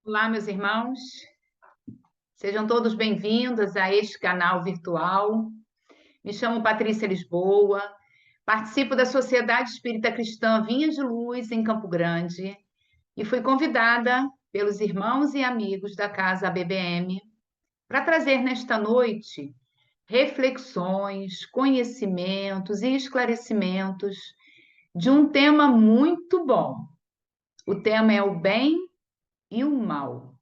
Olá, meus irmãos, sejam todos bem-vindos a este canal virtual. Me chamo Patrícia Lisboa, participo da Sociedade Espírita Cristã Vinha de Luz, em Campo Grande, e fui convidada pelos irmãos e amigos da Casa ABBM para trazer nesta noite reflexões, conhecimentos e esclarecimentos de um tema muito bom. O tema é o bem e o mal.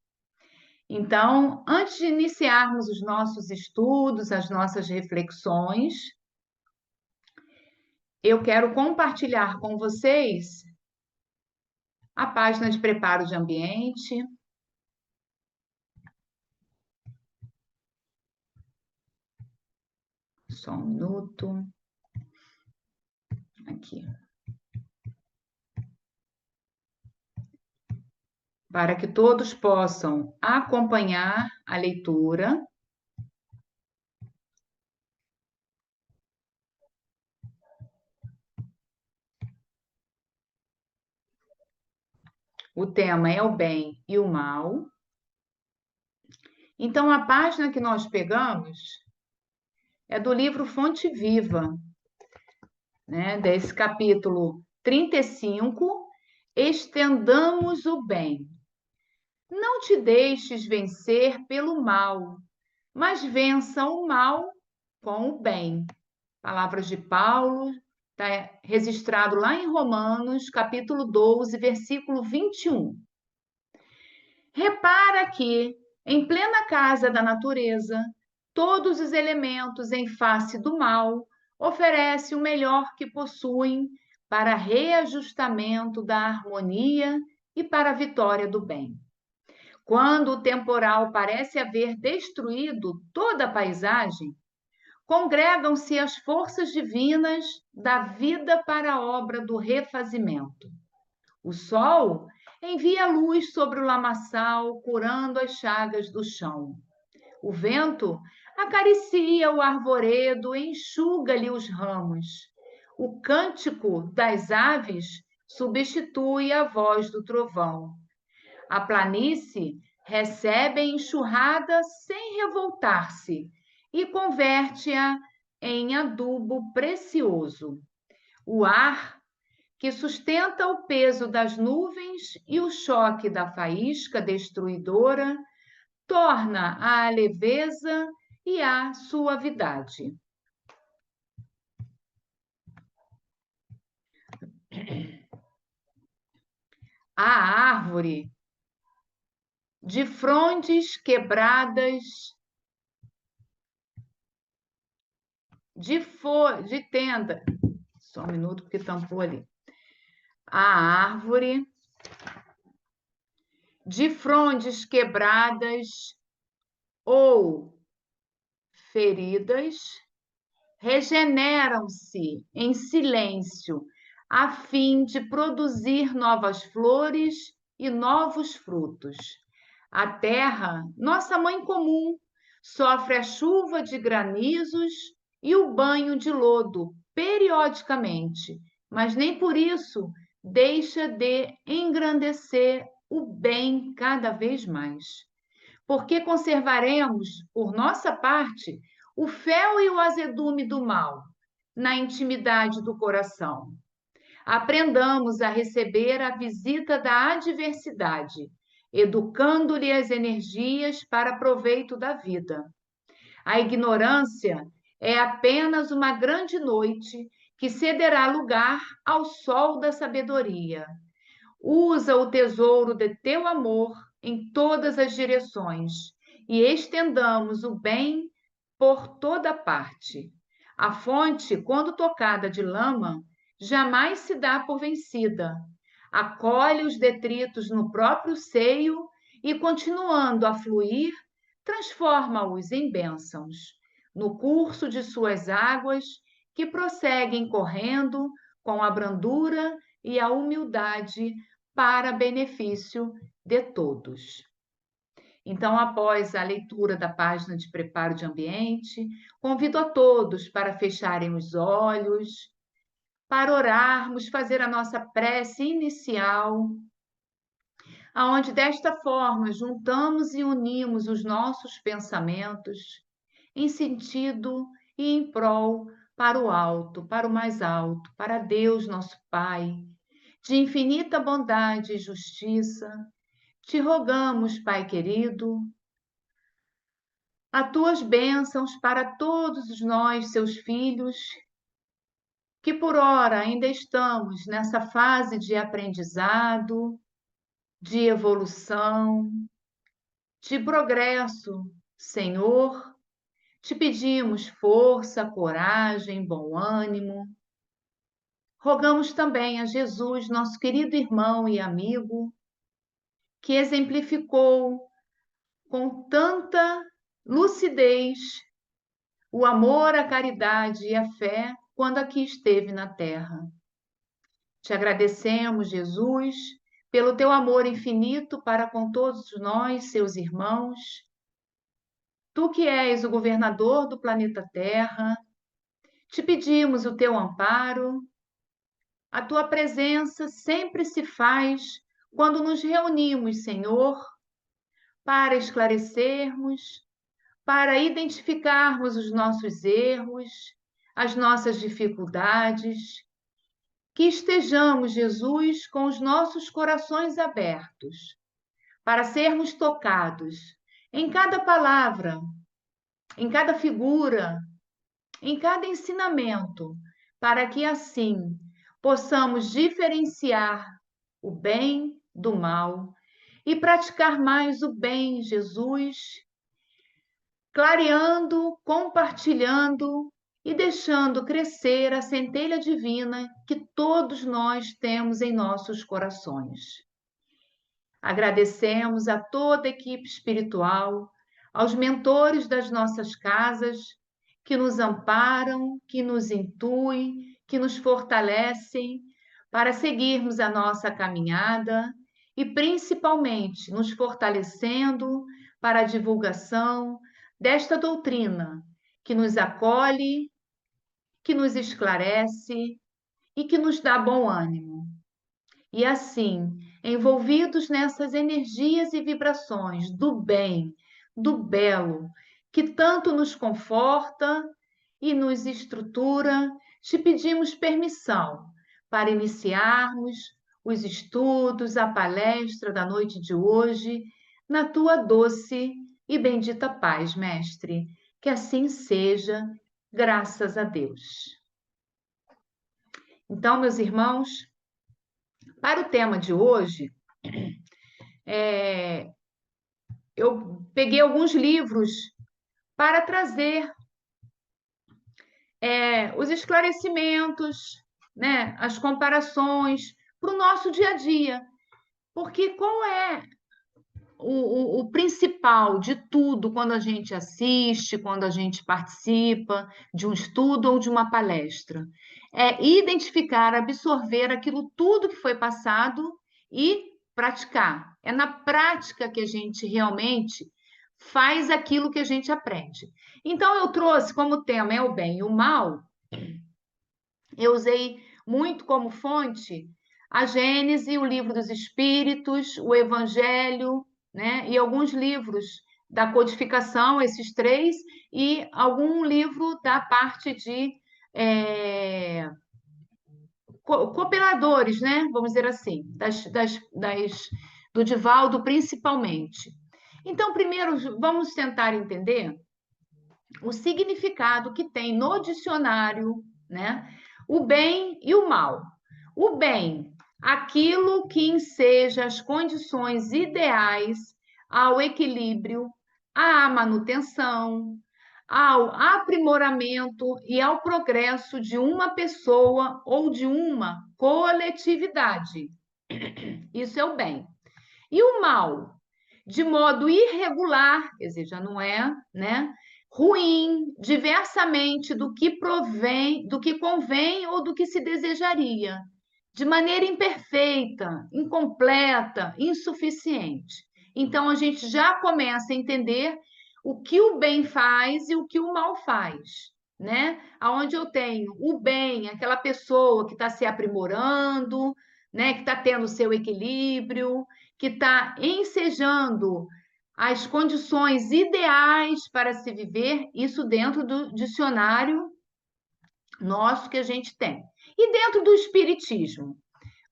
Então, antes de iniciarmos os nossos estudos, as nossas reflexões, eu quero compartilhar com vocês a página de preparo de ambiente. Só um minuto. Aqui. Para que todos possam acompanhar a leitura. O tema é o bem e o mal. Então, a página que nós pegamos é do livro Fonte Viva, né, desse capítulo 35, Estendamos o Bem. Não te deixes vencer pelo mal, mas vença o mal com o bem. Palavras de Paulo, está registrado lá em Romanos, capítulo 12, versículo 21. Repara que, em plena casa da natureza, todos os elementos em face do mal oferecem o melhor que possuem para reajustamento da harmonia e para a vitória do bem. Quando o temporal parece haver destruído toda a paisagem, congregam-se as forças divinas da vida para a obra do refazimento. O sol envia luz sobre o lamaçal, curando as chagas do chão. O vento acaricia o arvoredo, enxuga-lhe os ramos. O cântico das aves substitui a voz do trovão. A planície recebe a enxurrada sem revoltar-se e converte-a em adubo precioso. O ar, que sustenta o peso das nuvens e o choque da faísca destruidora, torna a leveza e a suavidade. A árvore de frondes quebradas, de tenda. Só um minuto, porque tampou ali. A árvore de frondes quebradas ou feridas regeneram-se em silêncio, a fim de produzir novas flores e novos frutos. A terra, nossa mãe comum, sofre a chuva de granizos e o banho de lodo periodicamente, mas nem por isso deixa de engrandecer o bem cada vez mais. Porque conservaremos, por nossa parte, o fel e o azedume do mal na intimidade do coração. Aprendamos a receber a visita da adversidade, educando-lhe as energias para proveito da vida. A ignorância é apenas uma grande noite que cederá lugar ao sol da sabedoria. Usa o tesouro de teu amor em todas as direções e estendamos o bem por toda parte. A fonte, quando tocada de lama, jamais se dá por vencida. Acolhe os detritos no próprio seio e, continuando a fluir, transforma-os em bênçãos, no curso de suas águas, que prosseguem correndo com a brandura e a humildade para benefício de todos. Então, após a leitura da página de preparo de ambiente, convido a todos para fecharem os olhos, para orarmos, fazer a nossa prece inicial, aonde desta forma juntamos e unimos os nossos pensamentos em sentido e em prol para o alto, para o mais alto, para Deus nosso Pai, de infinita bondade e justiça. Te rogamos, Pai querido, as tuas bênçãos para todos nós, seus filhos, que por ora ainda estamos nessa fase de aprendizado, de evolução, de progresso. Senhor, te pedimos força, coragem, bom ânimo. Rogamos também a Jesus, nosso querido irmão e amigo, que exemplificou com tanta lucidez o amor, a caridade e a fé quando aqui esteve na terra. Te agradecemos, Jesus, pelo teu amor infinito para com todos nós, seus irmãos. Tu que és o governador do planeta Terra, te pedimos o teu amparo. A tua presença sempre se faz quando nos reunimos, Senhor, para esclarecermos, para identificarmos os nossos erros, as nossas dificuldades, que estejamos, Jesus, com os nossos corações abertos, para sermos tocados em cada palavra, em cada figura, em cada ensinamento, para que assim possamos diferenciar o bem do mal e praticar mais o bem, Jesus, clareando, compartilhando e deixando crescer a centelha divina que todos nós temos em nossos corações. Agradecemos a toda a equipe espiritual, aos mentores das nossas casas, que nos amparam, que nos intuem, que nos fortalecem para seguirmos a nossa caminhada e, principalmente, nos fortalecendo para a divulgação desta doutrina que nos acolhe, que nos esclarece e que nos dá bom ânimo. E assim, envolvidos nessas energias e vibrações do bem, do belo, que tanto nos conforta e nos estrutura, te pedimos permissão para iniciarmos os estudos, a palestra da noite de hoje, na tua doce e bendita paz, Mestre. Que assim seja, graças a Deus. Então, meus irmãos, para o tema de hoje, eu peguei alguns livros para trazer os esclarecimentos, né, as comparações para o nosso dia a dia. Porque qual é o principal de tudo quando a gente assiste, quando a gente participa de um estudo ou de uma palestra? É identificar, absorver aquilo tudo que foi passado e praticar. É na prática que a gente realmente faz aquilo que a gente aprende. Então, eu trouxe como tema é o bem e o mal, eu usei muito como fonte a Gênese, o Livro dos Espíritos, o Evangelho, né? E alguns livros da codificação, esses três, e algum livro da parte de cooperadores, né? Vamos dizer assim, do Divaldo principalmente. Então, primeiro, vamos tentar entender o significado que tem no dicionário, né? O bem e o mal. O bem, aquilo que enseja as condições ideais ao equilíbrio, à manutenção, ao aprimoramento e ao progresso de uma pessoa ou de uma coletividade. Isso é o bem. E o mal, de modo irregular, quer dizer, já não é, né? Ruim, diversamente do que provém, do que convém ou do que se desejaria, de maneira imperfeita, incompleta, insuficiente. Então a gente já começa a entender o que o bem faz e o que o mal faz, né? Aonde eu tenho o bem, aquela pessoa que está se aprimorando, né? Que está tendo o seu equilíbrio, que está ensejando as condições ideais para se viver, isso dentro do dicionário nosso que a gente tem. E dentro do Espiritismo,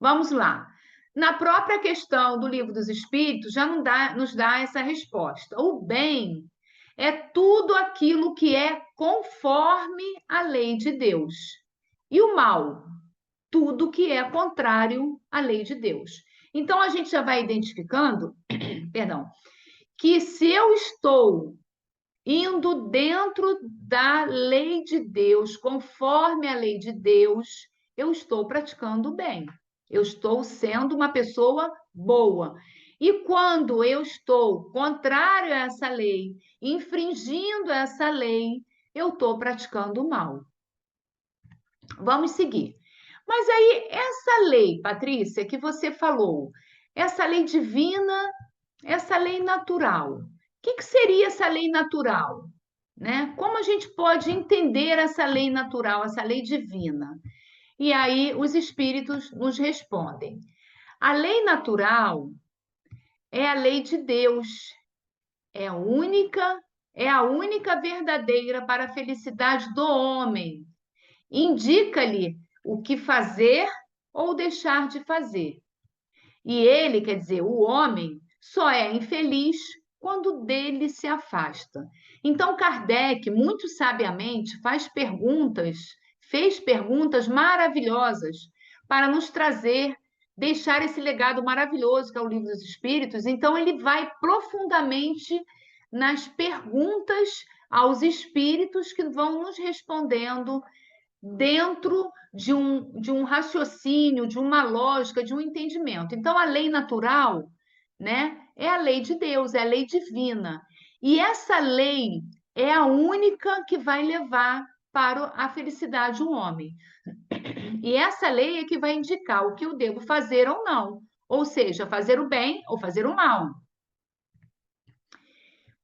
vamos lá. Na própria questão do Livro dos Espíritos, já nos dá essa resposta. O bem é tudo aquilo que é conforme a lei de Deus. E o mal, tudo que é contrário à lei de Deus. Então, a gente já vai identificando, perdão, que se eu estou indo dentro da lei de Deus, conforme a lei de Deus, eu estou praticando o bem. Eu estou sendo uma pessoa boa. E quando eu estou contrário a essa lei, infringindo essa lei, eu estou praticando o mal. Vamos seguir. Mas aí, essa lei, Patrícia, que você falou, essa lei divina, essa lei natural, o que seria essa lei natural? Né? Como a gente pode entender essa lei natural, essa lei divina? E aí os espíritos nos respondem. A lei natural é a lei de Deus, é única, é a única verdadeira para a felicidade do homem. Indica-lhe o que fazer ou deixar de fazer. E ele, quer dizer, o homem, só é infeliz quando dele se afasta. Então, Kardec, muito sabiamente, fez perguntas maravilhosas para nos trazer, deixar esse legado maravilhoso que é o Livro dos Espíritos. Então, ele vai profundamente nas perguntas aos espíritos que vão nos respondendo dentro de um raciocínio, de uma lógica, de um entendimento. Então, a lei natural, né, é a lei de Deus, é a lei divina. E essa lei é a única que vai levar para a felicidade um homem. E essa lei é que vai indicar o que eu devo fazer ou não. Ou seja, fazer o bem ou fazer o mal.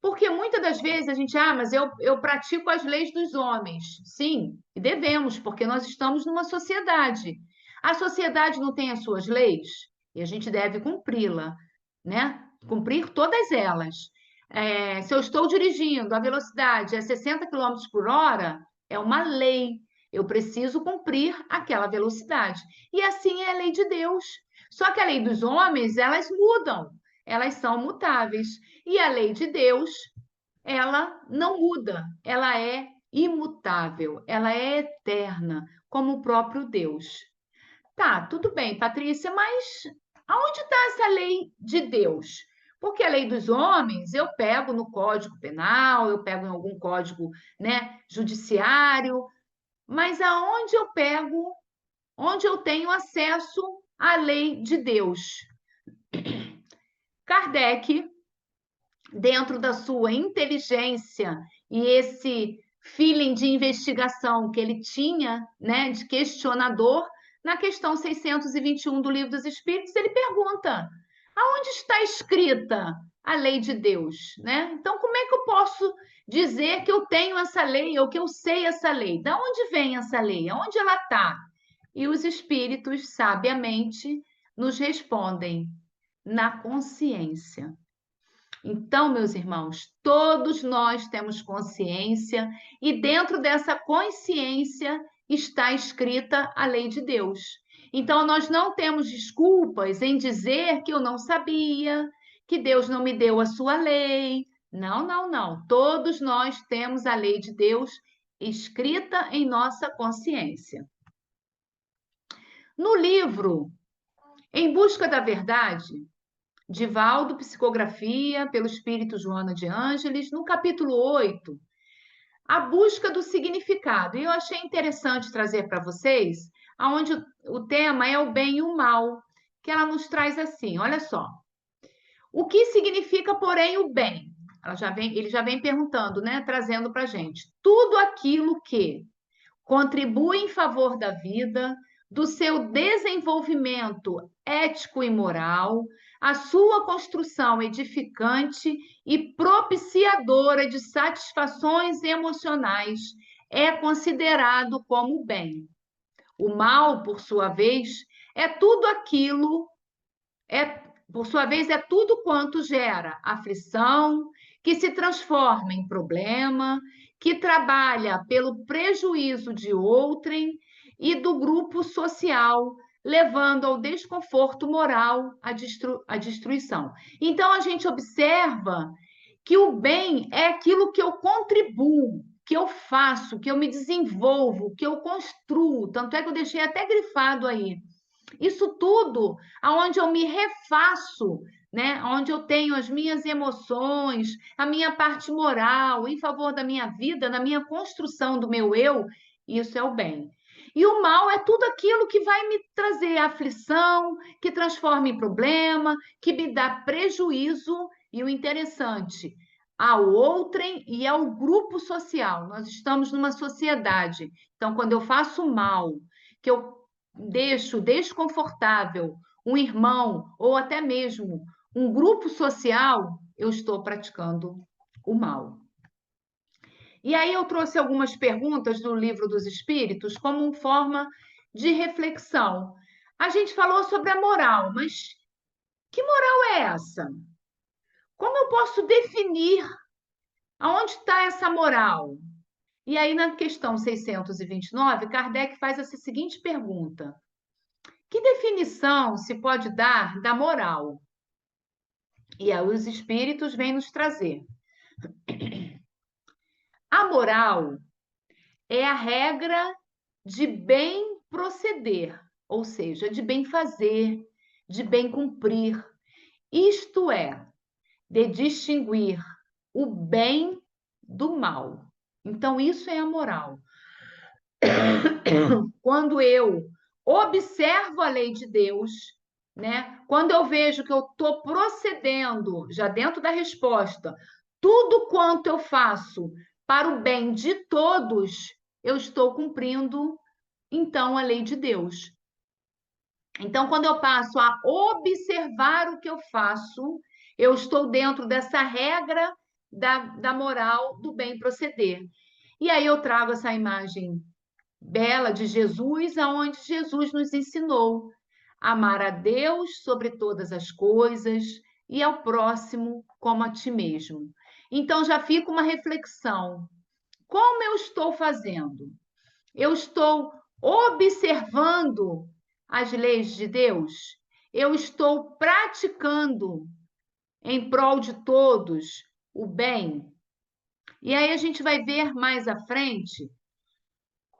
Porque muitas das vezes a gente, mas eu pratico as leis dos homens. Sim, e devemos, porque nós estamos numa sociedade. A sociedade não tem as suas leis e a gente deve cumpri-la, né? Cumprir todas elas. Se eu estou dirigindo, a velocidade é 60 quilômetros por hora, é uma lei. Eu preciso cumprir aquela velocidade. E assim é a lei de Deus. Só que a lei dos homens, elas mudam, elas são mutáveis. E a lei de Deus, ela não muda, ela é imutável, ela é eterna, como o próprio Deus. Tá, tudo bem, Patrícia, mas aonde está essa lei de Deus? Porque a lei dos homens eu pego no Código Penal, eu pego em algum código, né, judiciário, mas aonde eu pego, onde eu tenho acesso à lei de Deus? Kardec, dentro da sua inteligência e esse feeling de investigação que ele tinha, né, de questionador, na questão 621 do Livro dos Espíritos, ele pergunta: aonde está escrita a lei de Deus, né? Então, como é que eu posso dizer que eu tenho essa lei ou que eu sei essa lei? Da onde vem essa lei? Aonde ela está? E os espíritos sabiamente nos respondem: na consciência. Então, meus irmãos, todos nós temos consciência e dentro dessa consciência está escrita a lei de Deus. Então, nós não temos desculpas em dizer que eu não sabia, que Deus não me deu a sua lei. Não, não, não. Todos nós temos a lei de Deus escrita em nossa consciência. No livro Em Busca da Verdade, Divaldo, Psicografia, pelo Espírito Joana de Ângeles, no capítulo 8, a busca do significado. E eu achei interessante trazer para vocês, aonde o tema é o bem e o mal, que ela nos traz assim, olha só. O que significa, porém, o bem? Ele já vem perguntando, né, trazendo para a gente. Tudo aquilo que contribui em favor da vida, do seu desenvolvimento ético e moral, a sua construção edificante e propiciadora de satisfações emocionais é considerado como bem. O mal, por sua vez, é tudo aquilo, é por sua vez, é tudo quanto gera aflição, que se transforma em problema, que trabalha pelo prejuízo de outrem e do grupo social, levando ao desconforto moral, à destruição. Então, a gente observa que o bem é aquilo que eu contribuo, que eu faço, que eu me desenvolvo, que eu construo. Tanto é que eu deixei até grifado aí. Isso tudo aonde eu me refaço, né? Onde eu tenho as minhas emoções, a minha parte moral em favor da minha vida, na minha construção do meu eu, isso é o bem. E o mal é tudo aquilo que vai me trazer aflição, que transforma em problema, que me dá prejuízo. E o interessante, ao outrem e ao grupo social. Nós estamos numa sociedade. Então, quando eu faço mal, que eu deixo desconfortável um irmão ou até mesmo um grupo social, eu estou praticando o mal. E aí eu trouxe algumas perguntas do Livro dos Espíritos como uma forma de reflexão. A gente falou sobre a moral, mas que moral é essa? Como eu posso definir aonde está essa moral? E aí, na questão 629, Kardec faz essa seguinte pergunta: que definição se pode dar da moral? E aí os espíritos vêm nos trazer. A moral é a regra de bem proceder, ou seja, de bem fazer, de bem cumprir. Isto é, de distinguir o bem do mal. Então, isso é a moral. Quando eu observo a lei de Deus, né? Quando eu vejo que eu estou procedendo, já dentro da resposta, tudo quanto eu faço para o bem de todos, eu estou cumprindo, então, a lei de Deus. Então, quando eu passo a observar o que eu faço, eu estou dentro dessa regra da moral do bem proceder. E aí eu trago essa imagem bela de Jesus, aonde Jesus nos ensinou a amar a Deus sobre todas as coisas e ao próximo como a ti mesmo. Então já fica uma reflexão. Como eu estou fazendo? Eu estou observando as leis de Deus? Eu estou praticando em prol de todos o bem? E aí a gente vai ver mais à frente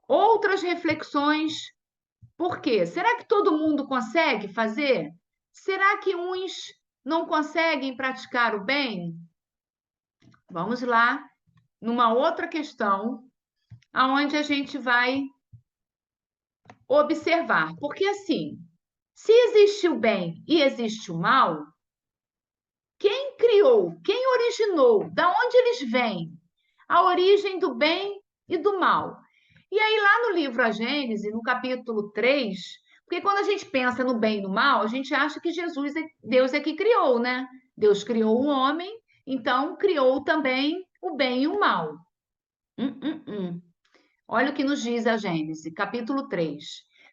outras reflexões. Por quê? Será que todo mundo consegue fazer? Será que uns não conseguem praticar o bem? Vamos lá, numa outra questão, aonde a gente vai observar. Porque assim, se existe o bem e existe o mal, quem criou, quem originou, da onde eles vêm? A origem do bem e do mal. E aí, lá no livro A Gênese, no capítulo 3, porque quando a gente pensa no bem e no mal, a gente acha que Deus é que criou, né? Deus criou o homem, então criou também o bem e o mal. Hum. Olha o que nos diz a Gênese, capítulo 3.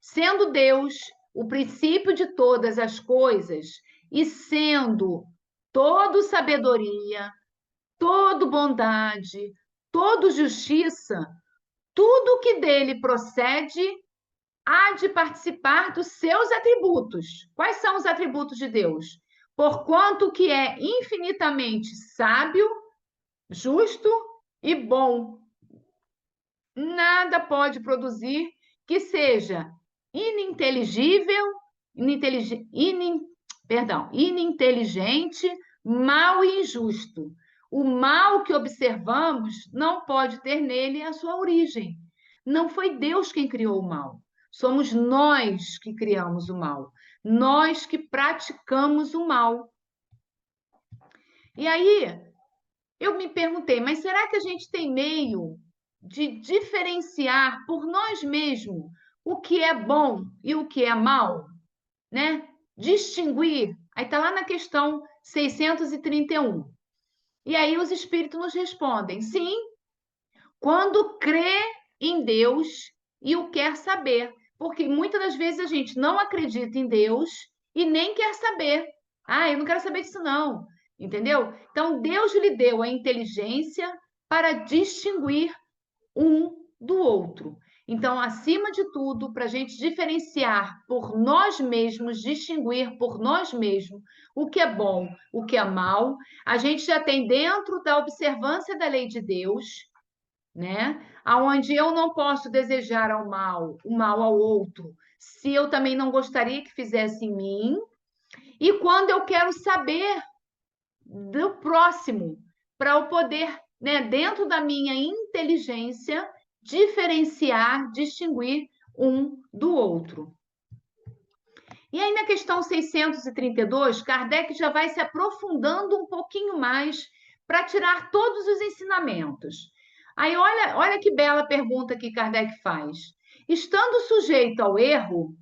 Sendo Deus o princípio de todas as coisas e sendo todo sabedoria, todo bondade, todo justiça, tudo que dele procede há de participar dos seus atributos. Quais são os atributos de Deus? Porquanto que é infinitamente sábio, justo e bom. Nada pode produzir que seja ininteligível, ininteligente, mal e injusto. O mal que observamos não pode ter nele a sua origem. Não foi Deus quem criou o mal. Somos nós que criamos o mal. Nós que praticamos o mal. E aí, eu me perguntei, mas será que a gente tem meio de diferenciar por nós mesmos o que é bom e o que é mal, né? Distinguir. Aí está lá na questão 631. E aí os espíritos nos respondem: sim, quando crê em Deus e o quer saber. Porque muitas das vezes a gente não acredita em Deus e nem quer saber. Ah, eu não quero saber disso, não. Entendeu? Então, Deus lhe deu a inteligência para distinguir um do outro. Então, acima de tudo, para a gente diferenciar por nós mesmos, distinguir por nós mesmos o que é bom, o que é mal, a gente já tem dentro da observância da lei de Deus, né? Aonde eu não posso desejar ao mal, o mal ao outro, se eu também não gostaria que fizesse em mim, e quando eu quero saber do próximo, para eu poder, né, dentro da minha inteligência, diferenciar, distinguir um do outro. E aí, na questão 632, Kardec já vai se aprofundando um pouquinho mais para tirar todos os ensinamentos. Aí, olha que bela pergunta que Kardec faz. Estando sujeito ao erro,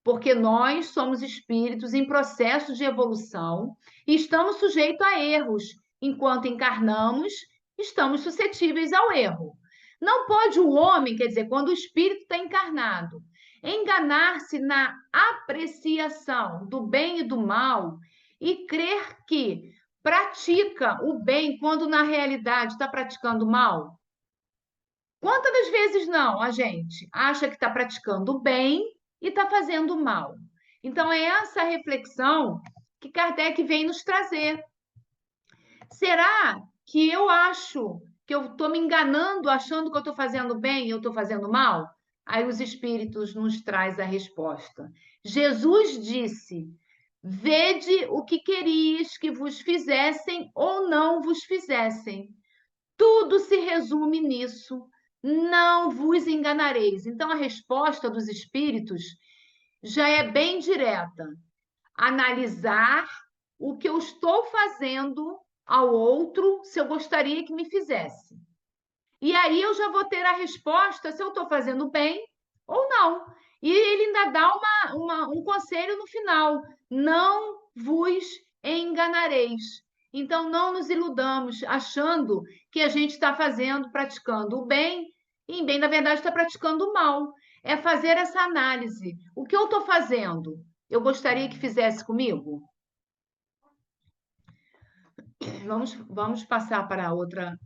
porque nós somos espíritos em processo de evolução e estamos sujeitos a erros. Enquanto encarnamos, estamos suscetíveis ao erro. Não pode o homem, quer dizer, quando o espírito está encarnado, enganar-se na apreciação do bem e do mal e crer que pratica o bem quando na realidade está praticando o mal? Quantas das vezes não a gente acha que está praticando o bem e está fazendo o mal? Então, é essa reflexão que Kardec vem nos trazer. Será que eu acho que eu estou me enganando, achando que eu estou fazendo bem e eu estou fazendo mal? Aí os Espíritos nos traz a resposta. Jesus disse: Vede o que querias que vos fizessem ou não vos fizessem. Tudo se resume nisso. Não vos enganareis. Então, a resposta dos espíritos já é bem direta. Analisar o que eu estou fazendo ao outro, se eu gostaria que me fizesse. E aí eu já vou ter a resposta se eu estou fazendo bem ou não. E ele ainda dá um conselho no final: não vos enganareis. Então, não nos iludamos achando que a gente está fazendo, praticando o bem, e em bem, na verdade, está praticando o mal. É fazer essa análise. O que eu estou fazendo? Eu gostaria que fizesse comigo? Vamos passar para outra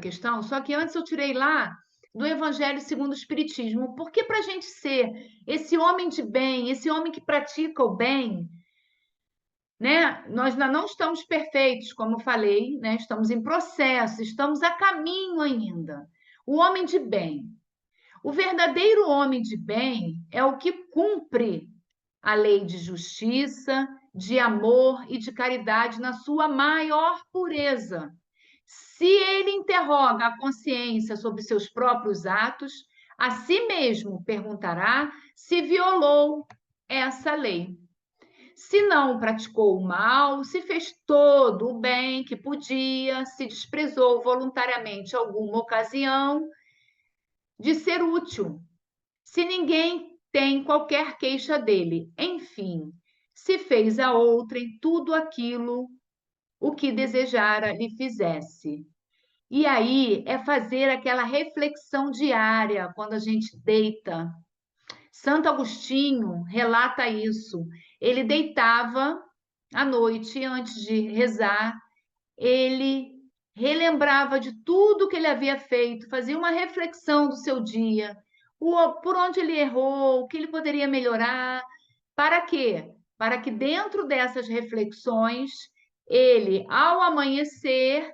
questão. Só que antes eu tirei lá do Evangelho segundo o Espiritismo. Porque para a gente ser esse homem de bem, esse homem que pratica o bem, né? Nós ainda não estamos perfeitos, como eu falei, né? Estamos em processo, estamos a caminho ainda. O homem de bem. O verdadeiro homem de bem é o que cumpre a lei de justiça, de amor e de caridade na sua maior pureza. Se ele interroga a consciência sobre seus próprios atos, a si mesmo perguntará se violou essa lei. Se não praticou o mal, se fez todo o bem que podia, se desprezou voluntariamente alguma ocasião de ser útil, se ninguém tem qualquer queixa dele. Enfim, se fez a outrem tudo aquilo o que desejara lhe fizesse. E aí é fazer aquela reflexão diária quando a gente deita. Santo Agostinho relata isso. Ele deitava à noite antes de rezar, ele relembrava de tudo que ele havia feito, fazia uma reflexão do seu dia, por onde ele errou, o que ele poderia melhorar. Para quê? Para que dentro dessas reflexões, ele, ao amanhecer,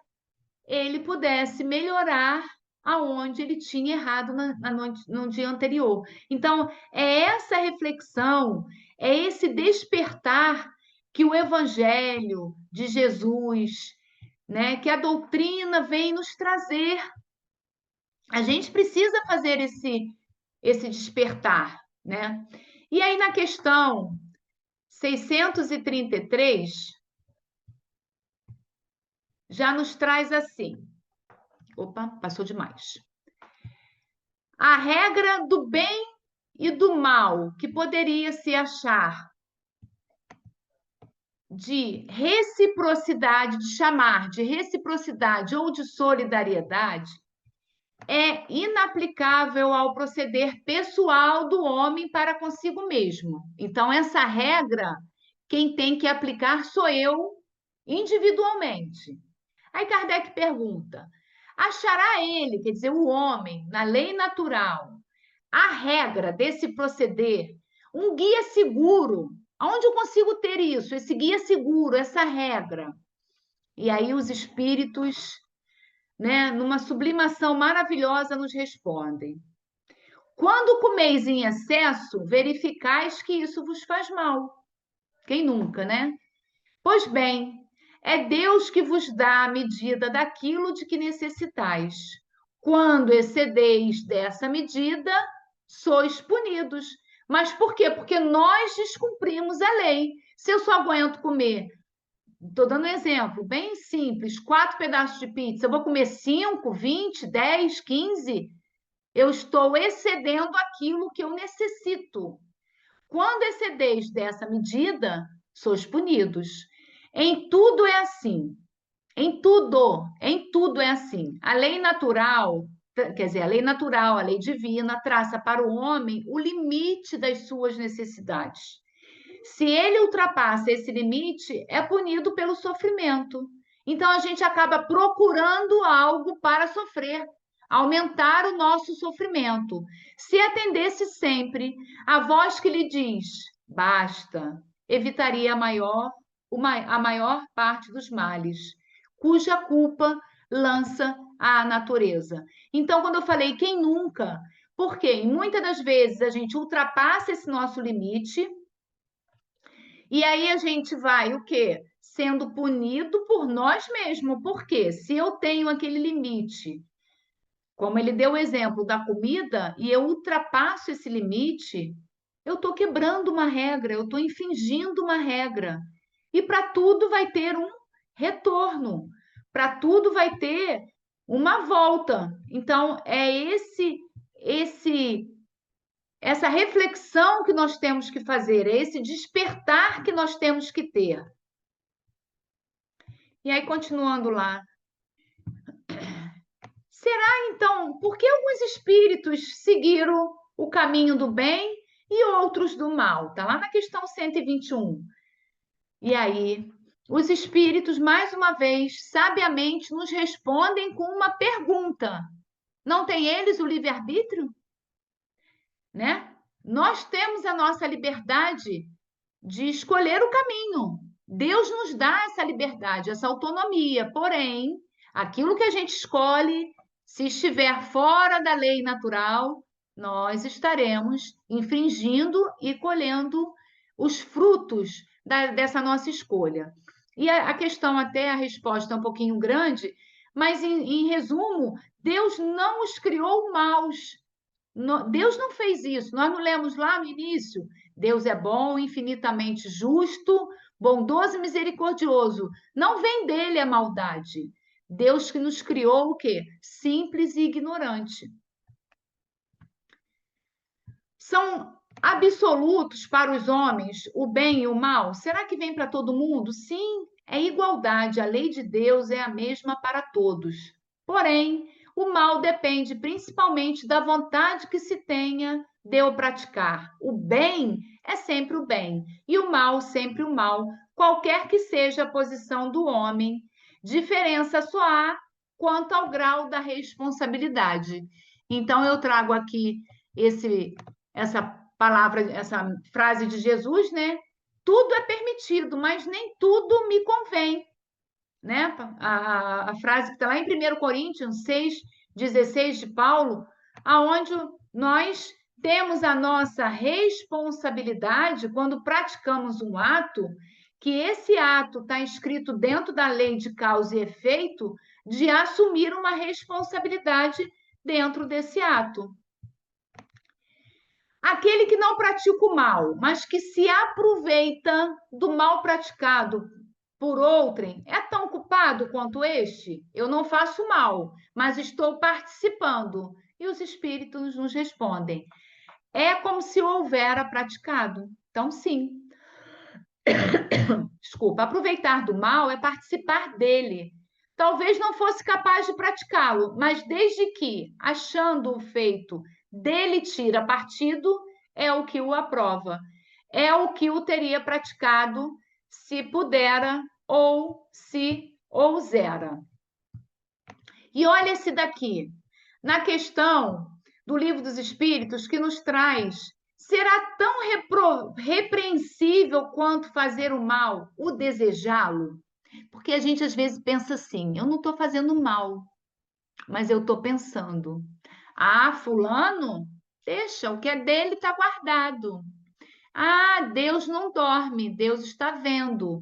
ele pudesse melhorar aonde ele tinha errado no dia anterior. Então, é essa reflexão, é esse despertar que o Evangelho de Jesus, né, que a doutrina vem nos trazer. A gente precisa fazer esse despertar, né? E aí na questão 633 já nos traz assim. Opa, passou demais. A regra do bem e do mal que poderia se achar de reciprocidade, de chamar de reciprocidade ou de solidariedade, é inaplicável ao proceder pessoal do homem para consigo mesmo. Então, essa regra quem tem que aplicar sou eu, individualmente. Aí Kardec pergunta: achará ele, quer dizer, o homem, na lei natural, a regra desse proceder, um guia seguro? Aonde eu consigo ter isso, esse guia seguro, essa regra? E aí os espíritos, né, numa sublimação maravilhosa, nos respondem: quando comeis em excesso, verificais que isso vos faz mal. Quem nunca, né? Pois bem, é Deus que vos dá a medida daquilo de que necessitais. Quando excedeis dessa medida, sois punidos. Mas por quê? Porque nós descumprimos a lei. Se eu só aguento comer, estou dando um exemplo bem simples, 4 pedaços de pizza, eu vou comer 5, 20, 10, 15? Eu estou excedendo aquilo que eu necessito. Quando excedeis dessa medida, sois punidos. Em tudo é assim. Em tudo é assim. A lei natural, quer dizer, a lei natural, a lei divina, traça para o homem o limite das suas necessidades. Se ele ultrapassa esse limite, é punido pelo sofrimento. Então a gente acaba procurando algo para sofrer, aumentar o nosso sofrimento. Se atendesse sempre a voz que lhe diz, basta, evitaria a maior parte dos males, cuja culpa lança a natureza. Então, quando eu falei quem nunca, porque muitas das vezes a gente ultrapassa esse nosso limite e aí a gente vai o quê? Sendo punido por nós mesmos. Por quê? Se eu tenho aquele limite, como ele deu o exemplo da comida, e eu ultrapasso esse limite, eu estou quebrando uma regra, eu estou infringindo uma regra. E para tudo vai ter um retorno, para tudo vai ter uma volta. Então, é essa reflexão que nós temos que fazer, é esse despertar que nós temos que ter. E aí, continuando lá. Será então, por que alguns espíritos seguiram o caminho do bem e outros do mal? Está lá na questão 121. E aí, os espíritos, mais uma vez, sabiamente nos respondem com uma pergunta: não têm eles o livre-arbítrio? Né? Nós temos a nossa liberdade de escolher o caminho. Deus nos dá essa liberdade, essa autonomia. Porém, aquilo que a gente escolhe, se estiver fora da lei natural, nós estaremos infringindo e colhendo os frutos dessa nossa escolha. E a questão, até a resposta é um pouquinho grande, mas em resumo, Deus não os criou maus. Deus não fez isso. Nós não lemos lá no início. Deus é bom, infinitamente justo, bondoso e misericordioso. Não vem dele a maldade. Deus que nos criou o quê? Simples e ignorante. São absolutos para os homens o bem e o mal? Será que vem para todo mundo? Sim, é igualdade. A lei de Deus é a mesma para todos. Porém, o mal depende principalmente da vontade que se tenha de o praticar. O bem é sempre o bem e o mal sempre o mal, qualquer que seja a posição do homem. Diferença só há quanto ao grau da responsabilidade. Então, eu trago aqui essa palavra, essa frase de Jesus, né? Tudo é permitido, mas nem tudo me convém, né? A frase que está lá em 1 Coríntios 6,16 de Paulo, aonde nós temos a nossa responsabilidade quando praticamos um ato, que esse ato está escrito dentro da lei de causa e efeito, de assumir uma responsabilidade dentro desse ato. Aquele que não pratica o mal, mas que se aproveita do mal praticado por outrem, é tão culpado quanto este? Eu não faço mal, mas estou participando. E os espíritos nos respondem: é como se houvera praticado. Então, sim. Desculpa, aproveitar do mal é participar dele. Talvez não fosse capaz de praticá-lo, mas desde que, achando o feito, dele tira partido, é o que o aprova. É o que o teria praticado se pudera ou se ousera. E olha esse daqui, na questão do Livro dos Espíritos, que nos traz: será tão repreensível quanto fazer o mal, o desejá-lo? Porque a gente às vezes pensa assim: eu não estou fazendo mal, mas eu estou pensando. Ah, fulano, deixa, o que é dele está guardado. Ah, Deus não dorme, Deus está vendo.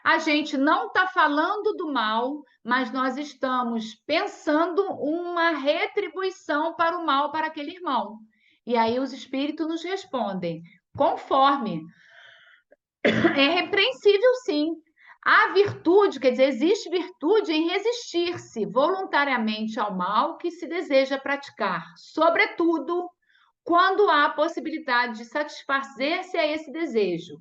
A gente não está falando do mal, mas nós estamos pensando uma retribuição para o mal para aquele irmão. E aí os espíritos nos respondem: conforme. É repreensível, sim. Há virtude, quer dizer, existe virtude em resistir-se voluntariamente ao mal que se deseja praticar, sobretudo quando há possibilidade de satisfazer-se a esse desejo.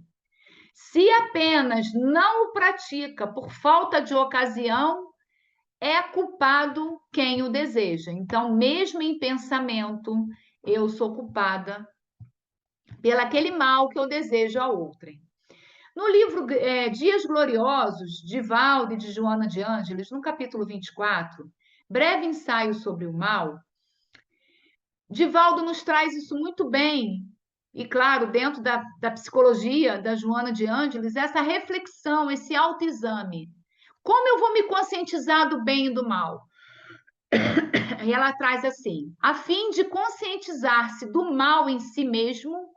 Se apenas não o pratica por falta de ocasião, é culpado quem o deseja. Então, mesmo em pensamento, eu sou culpada pelo aquele mal que eu desejo a outrem. No livro Dias Gloriosos, de Valdo e de Joana de Ângeles, no capítulo 24, Breve Ensaio sobre o Mal, Divaldo nos traz isso muito bem. E, claro, dentro da psicologia da Joana de Ângeles, essa reflexão, esse autoexame. Como eu vou me conscientizar do bem e do mal? E ela traz assim: a fim de conscientizar-se do mal em si mesmo,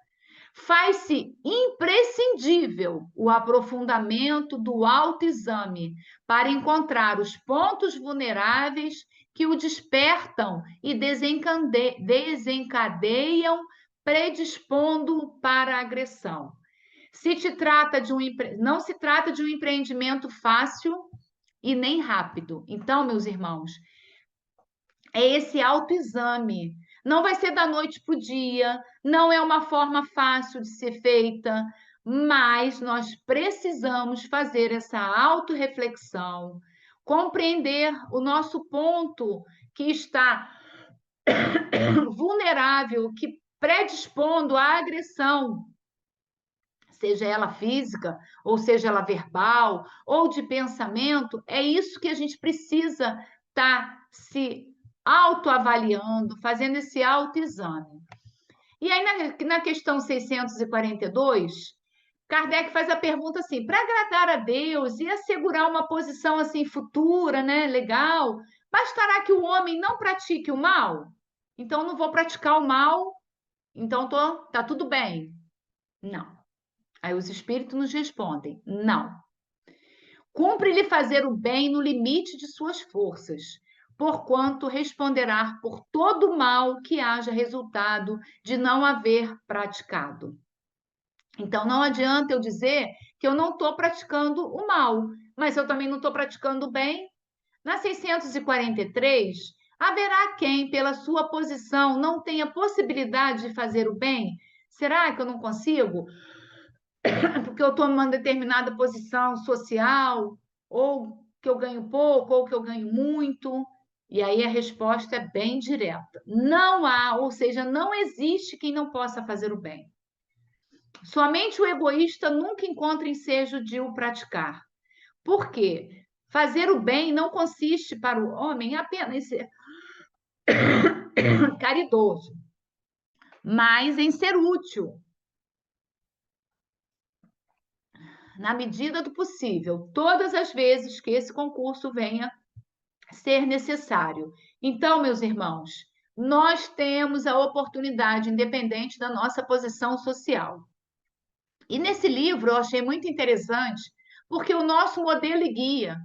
faz-se imprescindível o aprofundamento do autoexame para encontrar os pontos vulneráveis que o despertam e desencadeiam, predispondo para a agressão. Não se trata de um empreendimento fácil e nem rápido. Então, meus irmãos, é esse autoexame. Não vai ser da noite para o dia, não é uma forma fácil de ser feita, mas nós precisamos fazer essa autorreflexão, compreender o nosso ponto que está vulnerável, que predispondo à agressão, seja ela física, ou seja ela verbal, ou de pensamento. É isso que a gente precisa estar se autoavaliando, fazendo esse autoexame. E aí, na questão 642, Kardec faz a pergunta assim: para agradar a Deus e assegurar uma posição assim futura, né, legal, bastará que o homem não pratique o mal? Então, não vou praticar o mal, então tá tudo bem. Não. Aí os espíritos nos respondem: não. Cumpre-lhe fazer o bem no limite de suas forças, porquanto responderá por todo o mal que haja resultado de não haver praticado. Então, não adianta eu dizer que eu não estou praticando o mal, mas eu também não estou praticando o bem. Na 643, haverá quem, pela sua posição, não tenha possibilidade de fazer o bem? Será que eu não consigo? Porque eu estou em uma determinada posição social, ou que eu ganho pouco, ou que eu ganho muito. E aí a resposta é bem direta. Não há, ou seja, não existe quem não possa fazer o bem. Somente o egoísta nunca encontra ensejo de o praticar. Por quê? Fazer o bem não consiste para o homem apenas em ser caridoso, mas em ser útil, na medida do possível, todas as vezes que esse concurso venha ser necessário. Então, meus irmãos, nós temos a oportunidade, independente da nossa posição social. E nesse livro eu achei muito interessante, porque o nosso modelo e guia,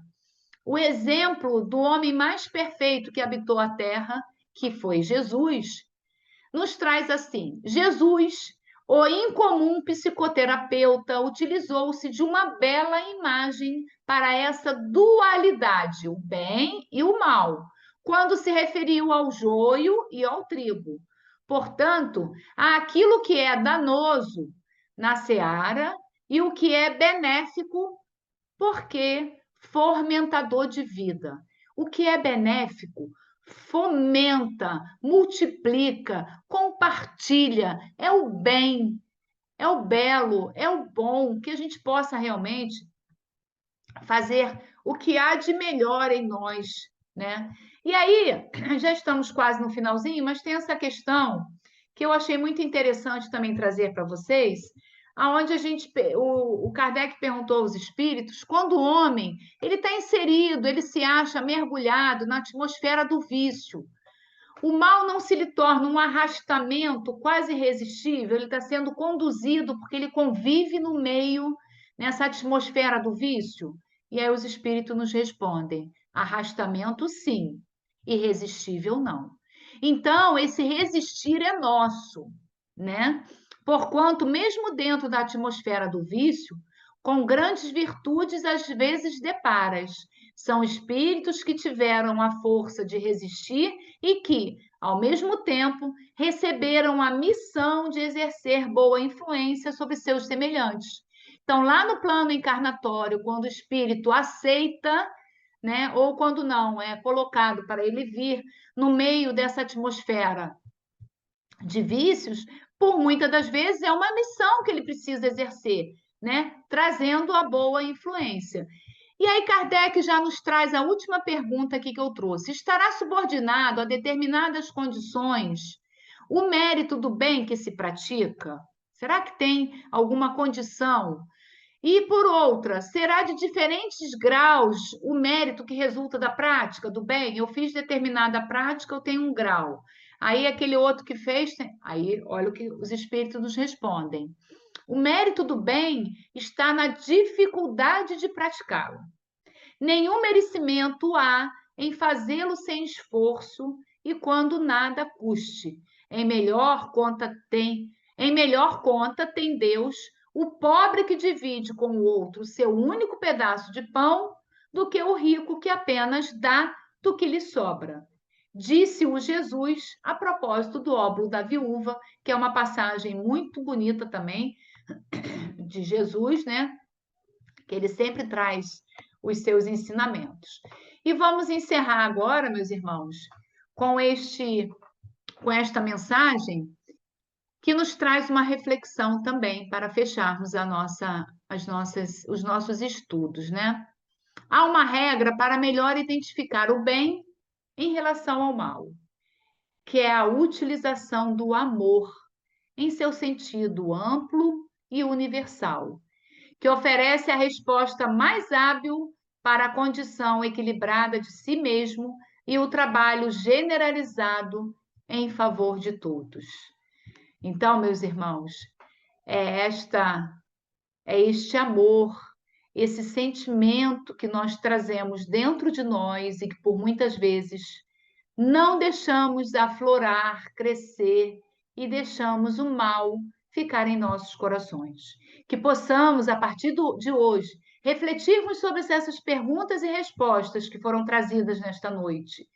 o exemplo do homem mais perfeito que habitou a Terra, que foi Jesus, nos traz assim: Jesus, o incomum psicoterapeuta, utilizou-se de uma bela imagem para essa dualidade, o bem e o mal, quando se referiu ao joio e ao trigo. Portanto, aquilo que é danoso na seara e o que é benéfico, porque fomentador de vida. O que é benéfico fomenta, multiplica, compartilha, é o bem, é o belo, é o bom, que a gente possa realmente fazer o que há de melhor em nós, né? E aí, já estamos quase no finalzinho, mas tem essa questão que eu achei muito interessante também trazer para vocês, aonde o Kardec perguntou aos espíritos, quando o homem ele está inserido, ele se acha mergulhado na atmosfera do vício, o mal não se lhe torna um arrastamento quase irresistível, ele está sendo conduzido porque ele convive no meio, nessa atmosfera do vício. E aí os espíritos nos respondem: arrastamento, sim, irresistível, não. Então, esse resistir é nosso, né? Porquanto, mesmo dentro da atmosfera do vício, com grandes virtudes às vezes deparas. São espíritos que tiveram a força de resistir e que, ao mesmo tempo, receberam a missão de exercer boa influência sobre seus semelhantes. Então, lá no plano encarnatório, quando o espírito aceita, né, ou quando não, é colocado para ele vir no meio dessa atmosfera de vícios, por muitas das vezes é uma missão que ele precisa exercer, né, trazendo a boa influência. E aí, Kardec já nos traz a última pergunta aqui que eu trouxe: estará subordinado a determinadas condições o mérito do bem que se pratica? Será que tem alguma condição? E, por outra, será de diferentes graus o mérito que resulta da prática do bem? Eu fiz determinada prática, eu tenho um grau. Aí, aquele outro que fez, aí, olha o que os espíritos nos respondem. O mérito do bem está na dificuldade de praticá-lo. Nenhum merecimento há em fazê-lo sem esforço e quando nada custe. Em melhor conta tem Deus o pobre que divide com o outro seu único pedaço de pão do que o rico que apenas dá do que lhe sobra. Disse-o Jesus a propósito do óbolo da viúva, que é uma passagem muito bonita também de Jesus, né? Que ele sempre traz os seus ensinamentos. E vamos encerrar agora, meus irmãos, com esta mensagem que nos traz uma reflexão também para fecharmos os nossos estudos, né? Há uma regra para melhor identificar o bem em relação ao mal, que é a utilização do amor em seu sentido amplo e universal, que oferece a resposta mais hábil para a condição equilibrada de si mesmo e o trabalho generalizado em favor de todos. Então, meus irmãos, é esta é este amor, esse sentimento que nós trazemos dentro de nós e que por muitas vezes não deixamos aflorar, crescer e deixamos o mal ficar em nossos corações. Que possamos, a partir de hoje, refletirmos sobre essas perguntas e respostas que foram trazidas nesta noite.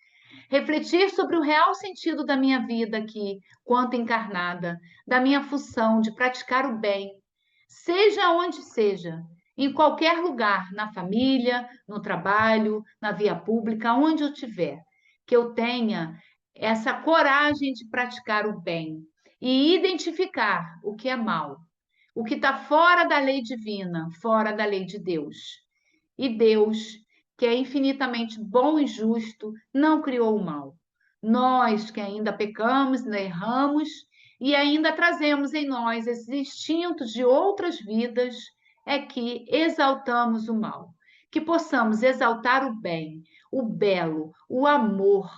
Refletir sobre o real sentido da minha vida aqui, quanto encarnada, da minha função de praticar o bem, seja onde seja, em qualquer lugar, na família, no trabalho, na via pública, onde eu estiver, que eu tenha essa coragem de praticar o bem e identificar o que é mal, o que está fora da lei divina, fora da lei de Deus. E Deus, que é infinitamente bom e justo, não criou o mal. Nós que ainda pecamos, ainda erramos e ainda trazemos em nós esses instintos de outras vidas, é que exaltamos o mal. Que possamos exaltar o bem, o belo, o amor,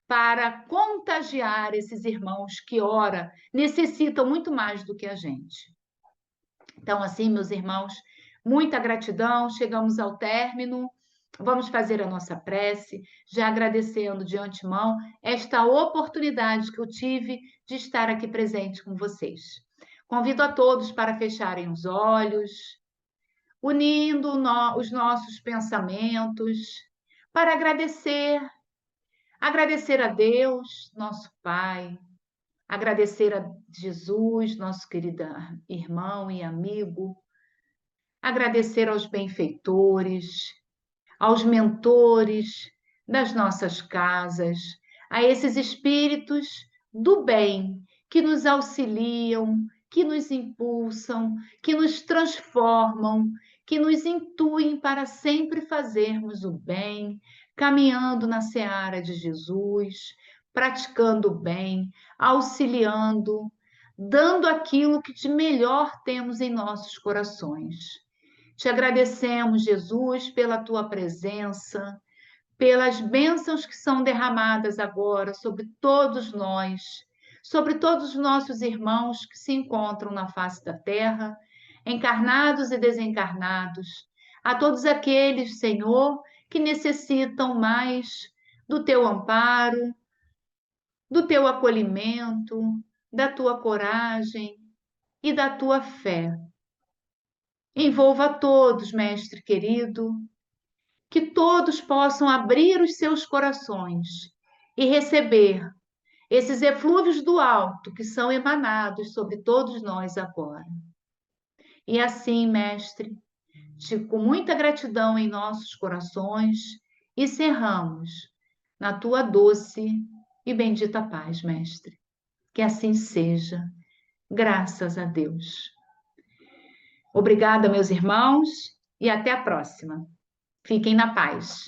para contagiar esses irmãos que, ora, necessitam muito mais do que a gente. Então, assim, meus irmãos, muita gratidão, chegamos ao término. Vamos fazer a nossa prece, já agradecendo de antemão esta oportunidade que eu tive de estar aqui presente com vocês. Convido a todos para fecharem os olhos, unindo os nossos pensamentos, para agradecer a Deus, nosso Pai, agradecer a Jesus, nosso querido irmão e amigo, agradecer aos benfeitores, aos mentores das nossas casas, a esses espíritos do bem que nos auxiliam, que nos impulsam, que nos transformam, que nos intuem para sempre fazermos o bem, caminhando na seara de Jesus, praticando o bem, auxiliando, dando aquilo que de melhor temos em nossos corações. Te agradecemos, Jesus, pela tua presença, pelas bênçãos que são derramadas agora sobre todos nós, sobre todos os nossos irmãos que se encontram na face da terra, encarnados e desencarnados, a todos aqueles, Senhor, que necessitam mais do teu amparo, do teu acolhimento, da tua coragem e da tua fé. Envolva a todos, Mestre querido, que todos possam abrir os seus corações e receber esses eflúvios do alto que são emanados sobre todos nós agora. E assim, Mestre, com muita gratidão em nossos corações, encerramos na tua doce e bendita paz, Mestre. Que assim seja, graças a Deus. Obrigada, meus irmãos, e até a próxima. Fiquem na paz.